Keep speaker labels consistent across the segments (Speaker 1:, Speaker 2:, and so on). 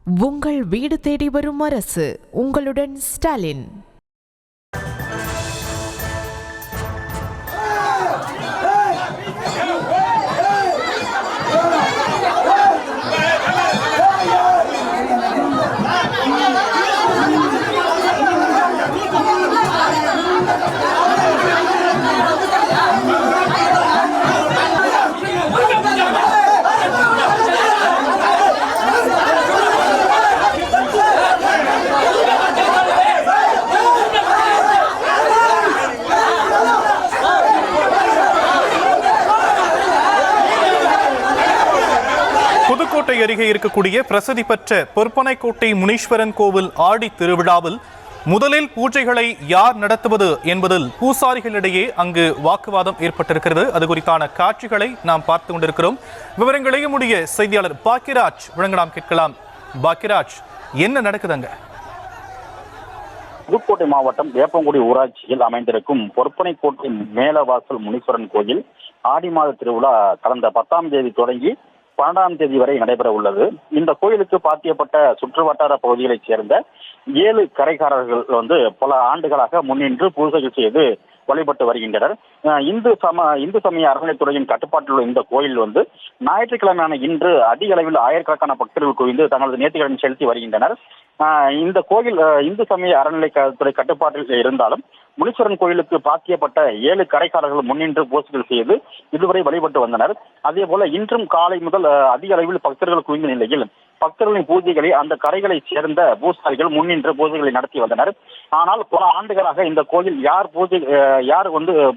Speaker 1: உங்கள் வீடு தேடி வரும் அரசு. உங்களுடன் ஸ்டாலின்.
Speaker 2: புதுக்கோட்டை அருகே இருக்கக்கூடிய பிரசித்தி பெற்ற பொற்பனைக்கோட்டை முனீஸ்வரன் கோவில் ஆடி திருவிழாவில் முதலில் பூஜைகளை யார் நடத்துவது என்பதில் பூசாரிகளிடையே அங்கு வாக்குவாதம் ஏற்பட்டிருக்கிறது. அது குறித்தான காட்சிகளை நாம் பார்த்து கொண்டிருக்கிறோம். விவரங்களை நம்முடைய செய்தியாளர் பாக்கியராஜ் வழங்கலாம், கேட்கலாம். பாக்கியராஜ், என்ன நடக்குதுங்க?
Speaker 3: புதுக்கோட்டை மாவட்டம் வேப்பங்குடி ஊராட்சியில் அமைந்திருக்கும் பொற்பனைக்கோட்டை மேலவாசல் முனீஸ்வரன் கோயில் ஆடி மாத திருவிழா கடந்த 10ஆம் தேதி தொடங்கி 12ஆம் தேதி வரை நடைபெற உள்ளது. இந்த கோயிலுக்கு பாத்தியப்பட்ட சுற்று வட்டார பகுதிகளைச் சேர்ந்த 7 கரைக்காரர்கள் பல ஆண்டுகளாக முன்னின்று பூஜைகள் செய்து வழிபட்டு வருகின்றனர். இந்து சமய அறநிலைத்துறையின் கட்டுப்பாட்டில் உள்ள இந்த கோயில் ஞாயிற்றுக்கிழமையான இன்று அதிக அளவில் ஆயிரக்கணக்கான பக்தர்கள் குவிந்து தங்களது நேர்த்திக்கடன் செலுத்தி வருகின்றனர். இந்த கோயில் இந்து சமய அறநிலைத்துறை கட்டுப்பாட்டில் இருந்தாலும் முனீஸ்வரன் கோயிலுக்கு பாத்தியப்பட்ட 7 கரைக்காரர்கள் முன்னின்று பூஜைகள் செய்து இதுவரை வழிபட்டு வந்தனர். அதே போல இன்றும் காலை முதல் அதிக அளவில் பக்தர்கள் குவிந்த நிலையில் பக்தர்களின் பூஜைகளை அந்த கரைகளை சேர்ந்த பூசாரிகள் முன்னின்று பூஜைகளை நடத்தி வந்தனர். ஆனால் பல ஆண்டுகளாக இந்த கோயில் யார்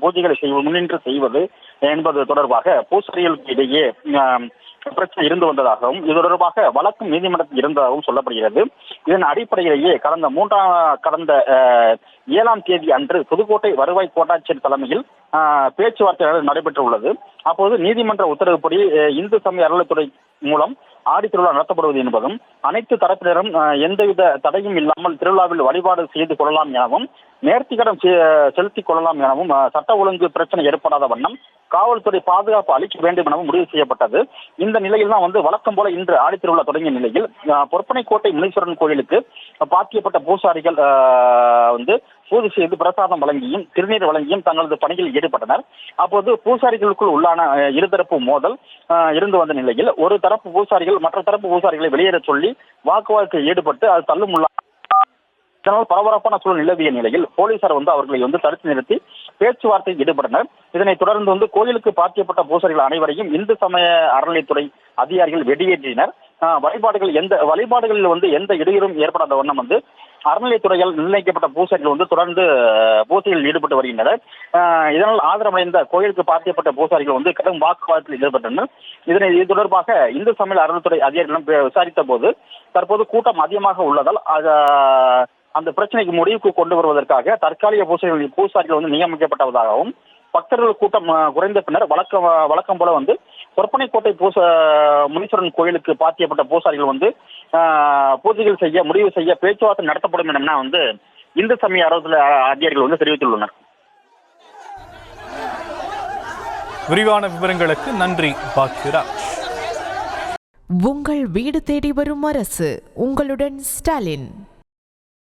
Speaker 3: பூஜைகளை முன்னின்று செய்வது என்பது தொடர்பாக பூசாரிகளுக்கு இடையே பிரச்சனை இருந்து வந்ததாகவும் இது தொடர்பாக வழக்கும் நீதிமன்றத்தில் இருந்ததாகவும் சொல்லப்படுகிறது. இதன் அடிப்படையிலேயே கடந்த 7ஆம் தேதி அன்று புதுக்கோட்டை வருவாய் கோட்டாட்சியர் தலைமையில் பேச்சுவார்த்தை நடைபெற்றுள்ளது. அப்போது நீதிமன்ற உத்தரவுப்படி இந்து சமய அறநிலைத்துறை மூலம் ஆடி திருவிழா நடத்தப்படுவது என்பதும் அனைத்து தரப்பினரும் எந்தவித தடையும் இல்லாமல் திருவிழாவில் வழிபாடு செய்து கொள்ளலாம் எனவும் நேர்த்திக்கடன் செலுத்திக் கொள்ளலாம் எனவும் சட்ட ஒழுங்கு பிரச்சனை ஏற்படாத வண்ணம் காவல்துறை பாதுகாப்பு அளிக்க வேண்டும் எனவும் முடிவு செய்யப்பட்டது. இந்த நிலையில் தான் வழக்கம் போல இன்று ஆடி திருவிழா தொடங்கிய நிலையில் பொற்பனைக்கோட்டை முனீஸ்வரன் கோயிலுக்கு பாத்தியப்பட்ட பூசாரிகள் பூஜை செய்து பிரசாதம் வழங்கியும் திருநீர் வழங்கியும் தங்களது பணியில் ஈடுபட்டனர். அப்போது பூசாரிகளுக்குள் உள்ளான இருதரப்பு மோதல் இருந்து வந்த நிலையில் ஒரு தரப்பு பூசாரிகள் மற்ற தரப்பு பூசாரிகளை வெளியேற சொல்லி வாக்குவாதத்தில் ஈடுபட்டு அது தள்ளுமுள்ளா இதனால் பரபரப்பான சூழல் நிலவிய நிலையில் போலீசார் அவர்களை தடுத்து நிறுத்தி பேச்சுவார்த்தையில் ஈடுபட்டனர். இதனைத் தொடர்ந்து கோயிலுக்கு பாத்தியப்பட்ட பூசாரிகள் அனைவரையும் இந்து சமய அறநிலைத்துறை அதிகாரிகள் வெளியேற்றினர். வழிபாடுகளில் எந்த இடையூறும் ஏற்படாத வண்ணம் அறநிலைத்துறையால் நிர்ணயிக்கப்பட்ட பூசாரிகள் தொடர்ந்து பூஜைகளில் ஈடுபட்டு வருகின்றனர். இதனால் ஆதரவடைந்த கோயிலுக்கு பாத்தியப்பட்ட பூசாரிகள் கடும் வாக்குவாதத்தில் ஈடுபட்டனர். இது தொடர்பாக இந்து சமய அறநிலைத்துறை அதிகாரிகளிடம் விசாரித்த போது தற்போது கூட்டம் அதிகமாக உள்ளதால் அந்த பிரச்சனைக்கு முடிவுக்கு கொண்டு வருவதற்காக தற்காலிக பூசாரிகள் நியமிக்கப்பட்டதாகவும் பக்தர்கள் கூட்டம் குறைந்த பின்னர் வழக்கம் போல பொற்பனைக்கோட்டை முனீஸ்வரன் கோயிலுக்கு பாத்தியப்பட்ட பூசாரிகள் பூஜைகள் செய்ய முடிவு செய்ய பேச்சுவார்த்தை நடத்தப்படும் என இந்து சமய அறநிலையத்துறை அதிகாரிகள் தெரிவித்துள்ளனர்.
Speaker 2: விரிவான விவரங்களுக்கு நன்றி பாக்கியராஜ்.
Speaker 1: உங்கள் வீடு தேடி வரும் அரசு. உங்களுடன் ஸ்டாலின்.